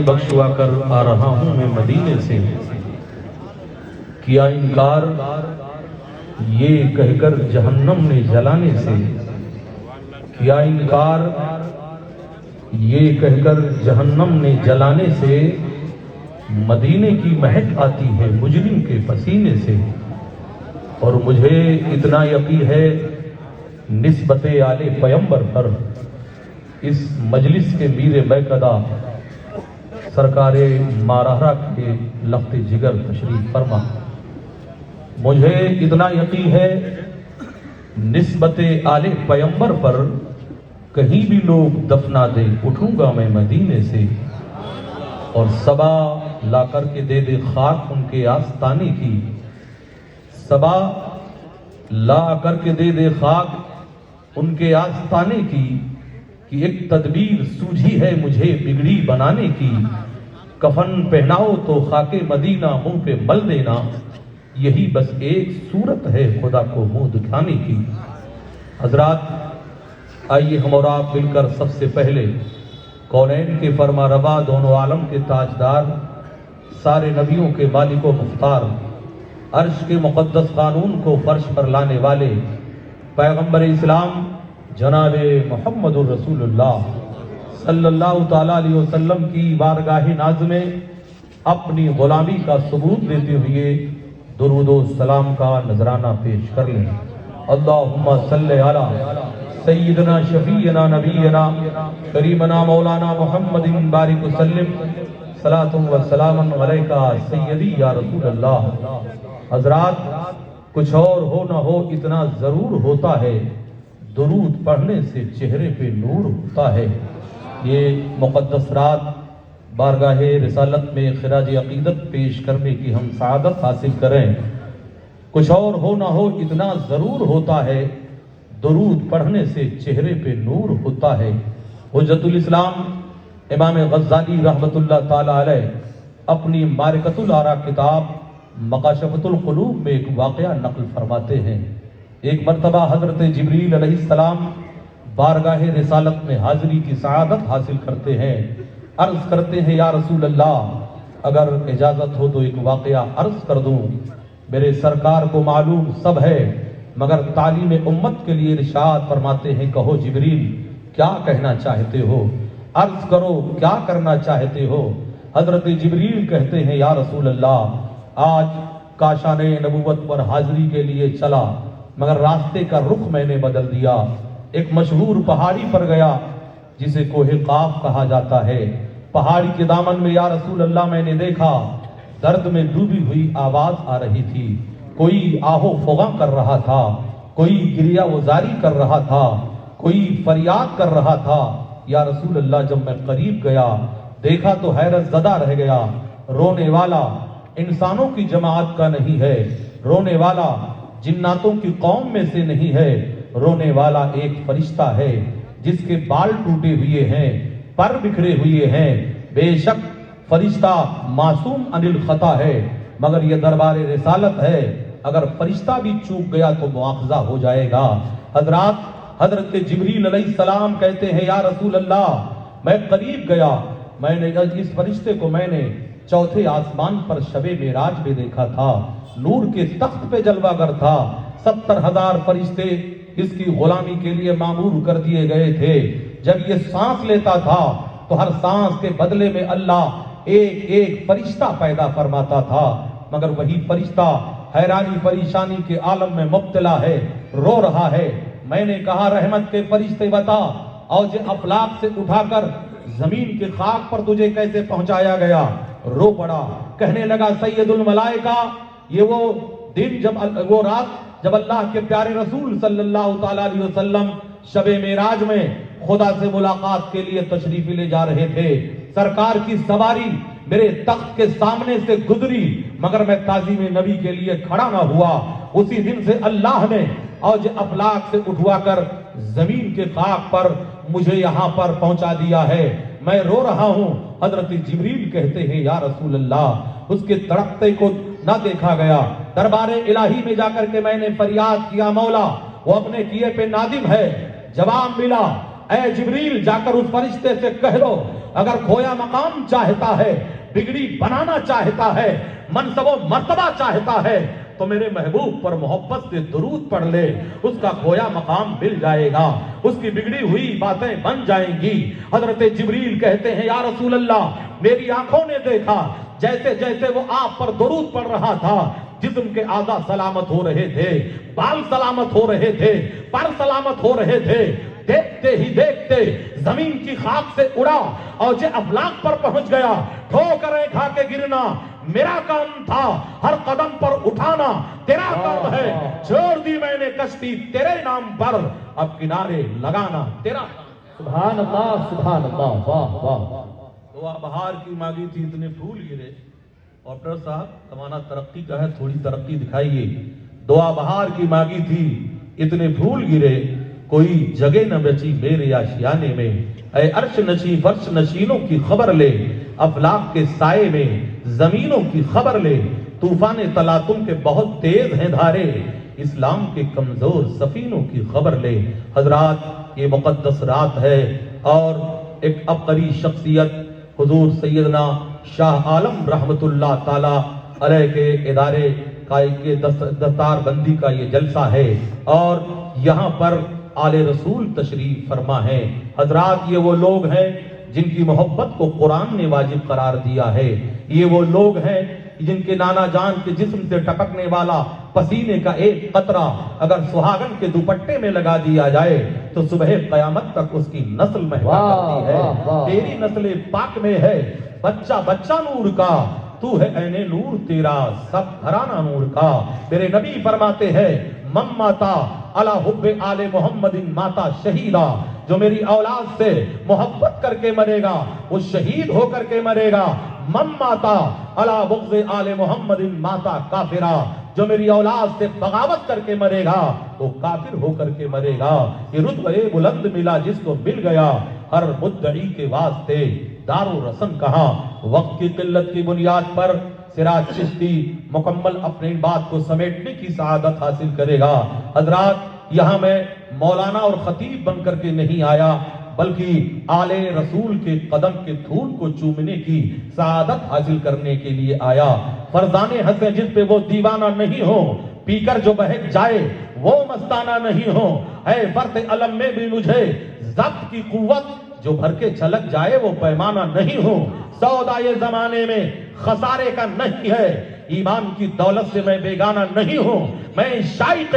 بخشوا کر آ رہا ہوں میں مدینے سے، کیا انکار یہ کہہ کر جہنم نے جلانے سے، کیا انکار یہ کہہ کر جہنم نے جلانے سے، مدینے کی مہک آتی ہے مجرم کے پسینے سے۔ اور مجھے اتنا یقین ہے نسبت آل پیمبر پر، اس مجلس کے میر بیکدہ سرکار مارہرہ کے لخت جگر تشریف فرما۔ مجھے اتنا یقین ہے نسبت آل پیمبر پر، کہیں بھی لوگ دفنا دے اٹھوں گا میں مدینے سے، اور صبا لا کر کے دے دے خاک ان کے آستانے کی، صبا لا کر کے دے دے خاک ان کے آستانے کی، کہ ایک تدبیر سوجھی ہے مجھے بگڑی بنانے کی، کفن پہناؤ تو خاک مدینہ منہ پہ مل دینا، یہی بس ایک صورت ہے خدا کو منہ دکھانے کی۔ حضرات، آئیے ہم اور آپ مل کر سب سے پہلے کونین کے فرما روا، دونوں عالم کے تاجدار، سارے نبیوں کے مالک و مختار، عرش کے مقدس قانون کو فرش پر لانے والے پیغمبر اسلام جناب محمد الرسول اللہ صلی اللہ تعالیٰ علیہ وسلم کی بارگاہ ناز میں اپنی غلامی کا ثبوت دیتے ہوئے درود و سلام کا نذرانہ پیش کر لیں۔ اللہم صلی علی سیدنا شفیعنا نبینا کریمنا مولانا محمد بارک وسلم، صلاۃ و سلام علیکہ سیدی یا رسول اللہ۔ حضرات، کچھ اور ہو نہ ہو اتنا ضرور ہوتا ہے، درود پڑھنے سے چہرے پہ نور ہوتا ہے۔ یہ مقدس رات بارگاہ رسالت میں خراج عقیدت پیش کرنے کی ہم سعادت حاصل کریں۔ کچھ اور ہو نہ ہو اتنا ضرور ہوتا ہے، درود پڑھنے سے چہرے پہ نور ہوتا ہے۔ حجت الاسلام امام غزالی رحمۃ اللہ تعالی علیہ اپنی معرکۃ الآراء کتاب مکاشفۃ القلوب میں ایک واقعہ نقل فرماتے ہیں۔ ایک مرتبہ حضرت جبریل علیہ السلام بارگاہ رسالت میں حاضری کی سعادت حاصل کرتے ہیں، عرض کرتے ہیں یا رسول اللہ، اگر اجازت ہو تو ایک واقعہ عرض کر دوں۔ میرے سرکار کو معلوم سب ہے، مگر تعلیم امت کے لیے ارشاد فرماتے ہیں، کہو جبریل کیا کہنا چاہتے ہو، عرض کرو کیا کرنا چاہتے ہو۔ حضرت جبریل کہتے ہیں یا رسول اللہ، آج کاشان نبوت پر حاضری کے لیے چلا، مگر راستے کا رخ میں نے بدل دیا، ایک مشہور پہاڑی پر گیا جسے کوہ قاف کہا جاتا ہے۔ پہاڑی کے دامن میں یا رسول اللہ میں نے دیکھا درد میں ڈوبی ہوئی آواز آ رہی تھی، کوئی آہو فغاں کر رہا تھا، کوئی گریہ وزاری کر رہا تھا، کوئی فریاد کر رہا تھا۔ یا رسول اللہ، جب میں قریب گیا دیکھا تو حیرت زدہ رہ گیا۔ رونے والا انسانوں کی جماعت کا نہیں ہے، رونے والا جناتوں کی قوم میں سے نہیں ہے، رونے والا ایک فرشتہ ہے جس کے بال ٹوٹے ہوئے ہیں، پر بکھرے ہوئے ہیں۔ بے شک فرشتہ معصوم عن الخطا ہے، مگر یہ دربار رسالت ہے، اگر فرشتہ بھی چوک گیا تو مواخذہ ہو جائے گا۔ حضرات، حضرت جبریل علیہ السلام کہتے ہیں یا رسول اللہ، میں قریب گیا، میں نے اس فرشتے کو میں نے چوتھے آسمان پر شب معراج میں دیکھا تھا، نور کے تخت پہ جلوہ گر تھا، 70,000 فرشتے اس کی غلامی کے لیے مامور کر دیے گئے تھے۔ جب یہ سانس لیتا تھا تو ہر سانس کے بدلے میں اللہ ایک ایک فرشتہ پیدا فرماتا تھا، مگر وہی فرشتہ حیرانی پریشانی کے عالم میں مبتلا ہے، رو رہا ہے۔ میں نے کہا رحمت کے فرشتے بتا، اوج افلاک سے اٹھا کر زمین کے خاک پر تجھے کیسے پہنچایا گیا؟ رو پڑا، کہنے لگا سید الملائکہ، یہ وہ دن وہ رات جب اللہ کے پیارے رسول صلی اللہ تعالیٰ علیہ وسلم شب معراج میں خدا سے ملاقات کے لیے تشریف لے جا رہے تھے، سرکار کی سواری میرے تخت کے سامنے سے گزری، مگر میں تعظیم نبی کے لیے کھڑا نہ ہوا۔ اسی دن سے اللہ نے اوج افلاک سے اٹھوا کر زمین کے خاک پر مجھے یہاں پر پہنچا دیا ہے، میں رو رہا ہوں۔ حضرت جبریل کہتے ہیں یا رسول اللہ، اس کے تڑپتے کو نہ دیکھا گیا، دربار الہی میں جا کر کے میں نے فریاد کیا، مولا وہ اپنے کیے پہ نادم ہے۔ جواب ملا، اے جبریل جا کر اس فرشتے سے کہہ دو اگر کھویا مقام چاہتا ہے، بگڑی بنانا چاہتا ہے، منصب و مرتبہ چاہتا ہے، تو میرے محبوب پر محبت سے درود پڑھ لے، اس کا کھویا مقام مل جائے گا، اس کی بگڑی ہوئی باتیں بن جائیں گی۔ حضرت جبریل کہتے ہیں یا رسول اللہ، میری آنکھوں نے دیکھا جیسے جیسے وہ آپ پر درود پڑھ رہا تھا، جسم کے اعضاء سلامت ہو رہے تھے، بال سلامت ہو رہے تھے، پر سلامت ہو رہے تھے، دیکھتے ہی دیکھتے زمین کی خاک سے اڑا اور جو افلاک پر پہنچ گیا۔ ٹھوکریں کھا کے گرنا میرا کام تھا، ہر قدم پر اٹھانا تیرا کام ہے، چھوڑ دی میں نے کشتی تیرے نام پر، اب کنارے لگانا تیرا کام۔ سبحان اللہ سبحان اللہ، واہ واہ۔ دعا بہار کی مانگی تھی، اتنے پھول گرے۔ ڈاکٹر صاحب زمانہ ترقی کا ہے، تھوڑی ترقی دکھائیے۔ دعا بہار کی مانگی تھی، اتنے پھول گرے، کوئی جگہ نہ بچی میرے آشیانے میں، اے عرش نشیں فرش نشینوں کی خبر لے، افلاک کے سائے میں زمینوں کی خبر لے، طوفان تلاطم کے بہت تیز ہیں دھارے، اسلام کے کمزور سفینوں کی خبر لے۔ حضرات، یہ مقدس رات ہے اور ایک عبقری شخصیت حضور سیدنا شاہ عالم رحمت اللہ تعالی علیہ کے ادارے کا دستار بندی کا یہ جلسہ ہے، اور یہاں پر آل رسول تشریف فرما ہے۔ حضرات، یہ وہ لوگ ہیں جن کی محبت کو قرآن نے واجب قرار دیا ہے، یہ وہ لوگ ہیں جن کے نانا جان کے جسم سے ٹپکنے والا پسینے کا ایک قطرہ اگر سہاگن کے دوپٹے میں لگا دیا جائے تو صبح قیامت تک اس کی نسل مہوا کرتی ہے۔ تیری نسل پاک میں ہے بچہ بچہ نور کا، تو ہے عین نور تیرا سب گھرانہ نور کا۔ میرے نبی فرماتے ہیں من ماتا علی حب آل محمد ماتا شہیدا، جو میری اولاد سے محبت کر کے مرے گا وہ شہید ہو کر کے مرے گا۔ من ماتا علی بغض آل محمد ماتا کافرا، جو میری اولاد سے بغاوت کر کے مرے گا وہ کافر ہو کر کے مرے گا۔ یہ رتبہ بلند ملا جس کو مل گیا، ہر مدعی کے واسطے دار و رسن کہاں۔ وقت کی قلت کی بنیاد پر سراج چشتی مکمل اپنی بات کو سمیٹنے کی سعادت حاصل کرے گا۔ حضرات، یہاں میں مولانا اور خطیب بن کر کے نہیں آیا، بلکہ آل رسول کے قدم کے دھول کو چومنے کی سعادت حاصل کرنے کے لیے آیا۔ فرزانے ہنسے جس پہ وہ دیوانہ نہیں ہو، پی کر جو بہک جائے وہ مستانہ نہیں ہو، اے فرد علم میں بھی مجھے ضبط کی قوت، جو بھر کے چھلک جائے وہ پیمانہ نہیں ہو۔ سودا یہ زمانے میں خسارے کا نہیں ہے، ایمان کی دولت سے میں بیگانہ نہیں ہوں، میں شائق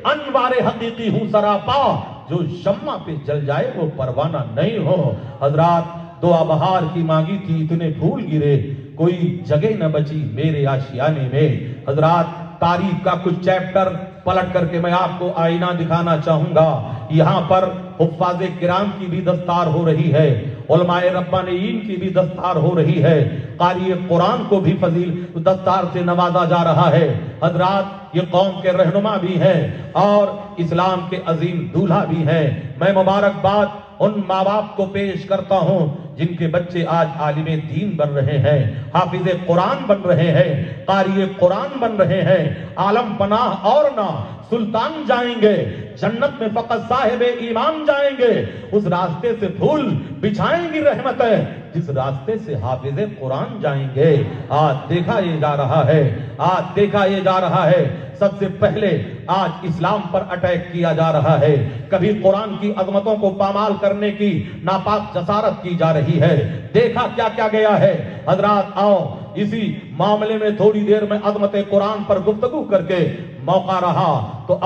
انوار حقیقی ہوں سراپا، جو شمع پہ جل جائے وہ پروانہ نہیں ہو۔ حضرات، دعا بہار کی مانگی تھی، اتنے پھول گرے، کوئی جگہ نہ بچی میرے آشیانے میں۔ حضرات، تاریخ کا کچھ چیپٹر پلٹ کر کے میں آپ کو آئینہ دکھانا چاہوں گا۔ یہاں پر حفاظ کرام کی بھی دستار ہو رہی ہے، علماء ربانیین کی بھی دستار ہو رہی ہے، قاری قرآن کو بھی فضیل دستار سے نوازا جا رہا ہے۔ حضرات، یہ قوم کے رہنما بھی ہیں اور اسلام کے عظیم دولہا بھی ہیں۔ میں مبارکباد ان ماں باپ کو پیش کرتا ہوں جن کے بچے آج عالم دین بن رہے ہیں، حافظ قرآن بن رہے ہیں، قاری قرآن بن رہے ہیں، عالم پناہ اور نہ سلطان جائیں گے، جنت میں فقط صاحب ایمان جائیں گے۔ اس راستے سے پھول بچھائیں گی رحمتیں، جس راستے سے حافظ قرآن جائیں گے۔ آج دیکھا یہ جا رہا ہے، آج دیکھا یہ جا رہا ہے، سب سے پہلے آج اسلام پر اٹیک کیا جا رہا ہے، کبھی قرآن کی عظمتوں کو پامال کرنے کی ناپاک جسارت کی جا رہی ہے۔ دیکھا کیا کیا گیا ہے۔ حضرات، آؤ اسی معاملے میں تھوڑی دیر میں عظمت قرآن پر گفتگو کر کے موقع رہا تو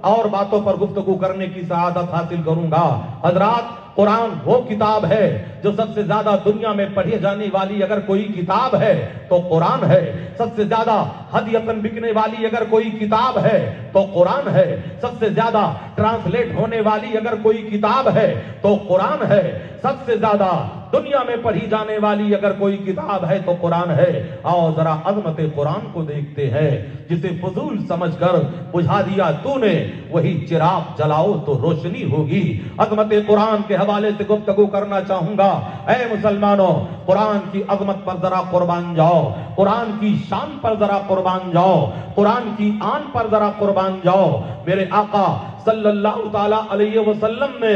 اور باتوں پر گفتگو کرنے کی سعادت حاصل کروں گا۔ حضرات، قرآن وہ کتاب ہے جو سب سے زیادہ دنیا میں پڑھی جانے والی اگر کوئی کتاب ہے تو قرآن ہے، سب سے زیادہ ہدیتاً بکنے والی اگر کوئی کتاب ہے تو قرآن ہے، سب سے زیادہ ٹرانسلیٹ ہونے والی اگر کوئی کتاب ہے تو قرآن ہے، سب سے زیادہ دنیا میں پڑھی جانے والی اگر کوئی کتاب ہے تو قرآن ہے۔ آؤ ذرا عظمت قرآن کو دیکھتے ہیں، جسے فضول سمجھ کر بجھا دیا تو نے، وہی چراغ جلاؤ تو روشنی ہوگی۔ عظمت قرآن کے حوالے سے گفتگو کرنا چاہوں گا۔ اے مسلمانوں، قرآن کی عظمت پر ذرا قربان جاؤ، قرآن کی شان پر ذرا قربان جاؤ، قرآن کی آن پر ذرا قربان جاؤ۔ میرے آقا صلی اللہ تعالی علیہ وسلم نے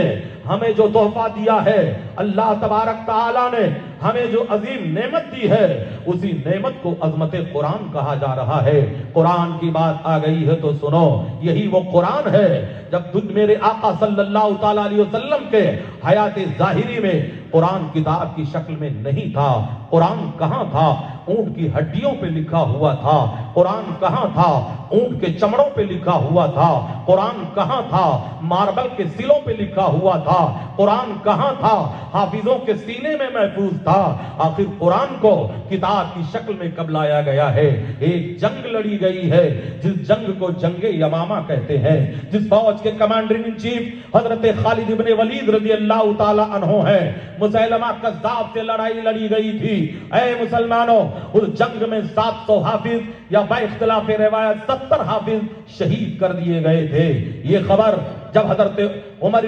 ہمیں جو تحفہ دیا ہے، اللہ تبارک تعالیٰ نے ہمیں جو عظیم نعمت دی ہے، اسی نعمت کو عظمت قرآن کہا جا رہا ہے۔ قرآن کی بات آ گئی ہے تو سنو، یہی وہ قرآن ہے جب میرے آقا صلی اللہ تعالیٰ علیہ وسلم کے حیات ظاہری میں قرآن کتاب کی شکل میں نہیں تھا۔ قرآن کہاں تھا؟ اونٹ کی ہڈیوں پہ لکھا ہوا تھا۔ قرآن کہاں تھا؟ اونٹ کے چمڑوں پہ لکھا ہوا تھا۔ قرآن کہاں تھا؟ ماربل کے سلوں پہ لکھا ہوا تھا۔ قرآن کہاں تھا؟ حافظوں کے سینے میں محفوظ تھا۔ آخر قرآن کو کتاب کی شکل میں کب لایا گیا ہے؟ ایک جنگ لڑی گئی ہے، جس جنگ کو جنگ یمامہ کہتے ہیں، جس فوج کے کمانڈر ان چیف حضرت خالد ابن ولید رضی اللہ تعالی عنہ ہیں۔ مسیلمہ کذاب سے لڑائی لڑی گئی تھی۔ اے مسلمانوں، اس جنگ میں 700 حافظ یا با اختلاف روایت 70 حافظ شہید کر دیے گئے تھے۔ یہ خبر جب حضرت عمر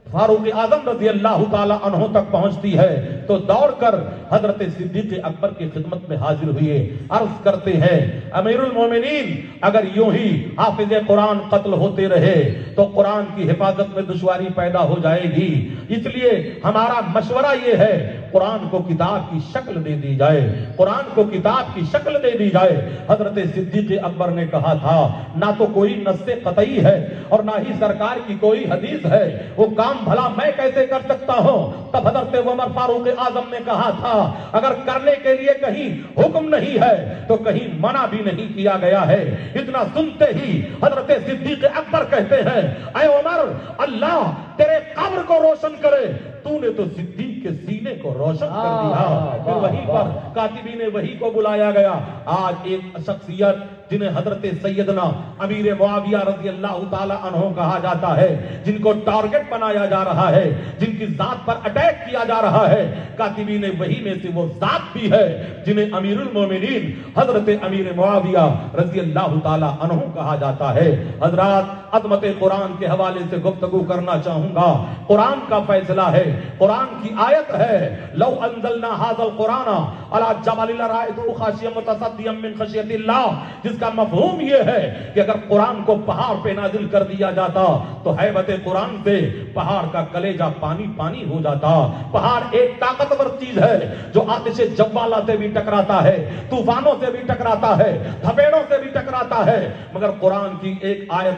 فاروق اعظم رضی اللہ تعالی عنہ تک پہنچتی ہے تو دوڑ کر حضرت صدیق اکبر کی خدمت میں حاضر ہوئے، عرض کرتے ہیں امیر المومنین، اگر یوں ہی حافظ قرآن قتل ہوتے رہے تو قرآن کی حفاظت میں دشواری پیدا ہو جائے گی، اس لیے ہمارا مشورہ یہ ہے قرآن کو کتاب کی شکل دے دی جائے، قرآن کو کتاب کی شکل دے دی جائے۔ حضرت صدیق اکبر نے کہا تھا نہ تو کوئی نص قطعی ہے اور نہ ہی سرکار کی کوئی حدیث ہے، وہ کام بھلا میں کیسے کر سکتا ہوں؟ تب حضرت عمر فاروق اعظم نے کہا تھا اگر کرنے کے لیے کہیں حکم نہیں ہے تو کہیں منع بھی نہیں کیا گیا ہے۔ اتنا سنتے ہی حضرت صدیق اکبر کہتے ہیں اے عمر، اللہ تیرے قبر کو روشن کرے، تو نے تو صدیق کے سینے کو روشن کر دیا۔ پھر وہیں پر کاتبین وحی کو بلایا گیا۔ آج ایک شخصیت جنہیں حضرت سیدنا امیر معاویہ رضی اللہ تعالی عنہ کہا جاتا ہے، جن کو ٹارگٹ بنایا جا رہا ہے، جن کی ذات پر اٹیک کیا جا رہا ہے، کاتبین وحی میں سے وہ ذات بھی ہے جنہیں امیر المومنین حضرت امیر معاویہ رضی اللہ تعالی عنہ کہا جاتا ہے۔ حضرات، عظمت قرآن کے حوالے سے گفتگو کرنا چاہوں گا۔ قرآن کا فیصلہ ہے، قرآن کی آیت ہے لو انزلنا هذا القرآن على جبل لرأيته خاشعا متصدعا من خشیۃ اللہ، جس کا مفہوم یہ ہے کہ اگر قرآن کو پہاڑ پہ نازل کر دیا جاتا تو ہیبت قرآن سے پہاڑ کا کلیجہ پانی پانی ہو جاتا۔ پہاڑ ایک طاقتور چیز ہے جو آتش جوالا سے بھی ٹکراتا ہے، طوفانوں سے بھی ٹکراتا ہے، تھپیڑوں سے بھی ٹکراتا ہے، مگر قرآن کی ایک آیت